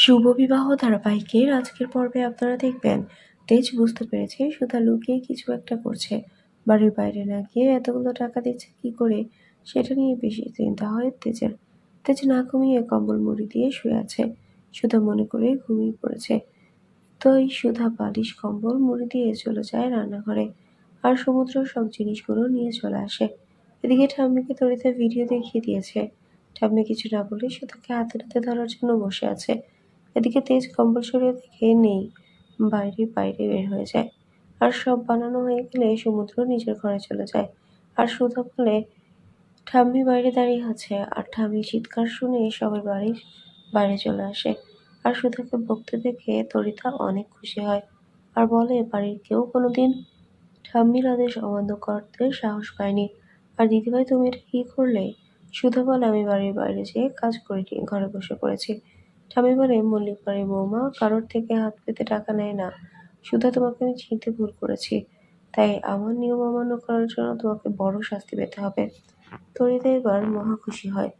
শুভ বিবাহ ধারাবাহিকের আজকের পর্বে আপনারা দেখবেন তেজ বুঝতে পেরেছে সুধা লুকিয়ে কিছু একটা করছে। বাড়ির বাইরে না গিয়ে এতগুলো টাকা দিচ্ছে কি করে, সেটা নিয়ে বেশি চিন্তা হয় তেজের। তেজ না ঘুমিয়ে কম্বল মুড়ি দিয়ে শুয়ে আছে। সুধা মনে করে ঘুমিয়ে পড়েছে। তো এই সুধা বালিশ কম্বল মুড়ি দিয়ে চলে যায় রান্নাঘরে, আর সমুদ্র সব জিনিসগুলো নিয়ে চলে আসে। এদিকে ঠাম্মিকে তড়িতে ভিডিও দেখিয়ে দিয়েছে। ঠাম্মি কিছু না বলে সুধাকে হাতে নাতে ধরার জন্য বসে আছে। এদিকে তেজ কম্বল সরিয়ে দেখে নেই, বাইরে বের হয়ে যায়। আর সব বানানো হয়ে গেলে সমুদ্র নিজের ঘরে চলে যায়। আর সুধা বলে ঠাম্মি বাইরে দাঁড়িয়ে আছে, আর ঠাম্মি চিৎকার শুনে সবাই বাইরে চলে আসে। আর সুধাকে বকতে দেখে তরিতা অনেক খুশি হয়, আর বলে বাড়ির কেউ কোনোদিন ঠাম্মির আদেশ অমান্য করতে সাহস পায়নি। আর দিদিভাই তুমি এটা কি করলে? সুধা বলে আমি বাড়ির বাইরে যেয়ে কাজ করিনি, ঘরে বসে পড়েছি। ঠাম্মি বলে মল্লিক বাড়ির বৌমা কারোর থেকে হাত পেতে টাকা নেয় না। সুধা তোমাকে আমি চিনতে ভুল করেছি, তাই আমার নিয়ম অমান্য করার জন্য তোমাকে বড় শাস্তি পেতে হবে। তরিতা এবার মহা খুশি হয়,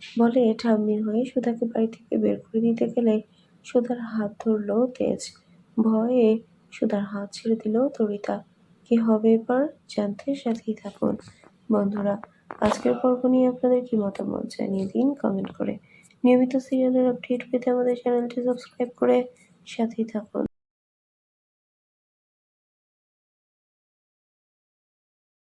বলে ঠাম্মির হয়ে সুধাকে বাড়ি থেকে বের করে দিতে গেলে সুধার হাত ধরলো তেজ। ভয়ে সুধার হাত ছেড়ে দিল তরিতা। কি হবে এবার জানতে সাথেই থাকুন বন্ধুরা। আজকের পর্ব নিয়ে আপনাদের কি মতামত জানিয়ে দিন কমেন্ট করে। নিয়মিত সিরিয়ালের আপডেট পেতে আমাদের চ্যানেলটি সাবস্ক্রাইব করে সাথেই থাকুন।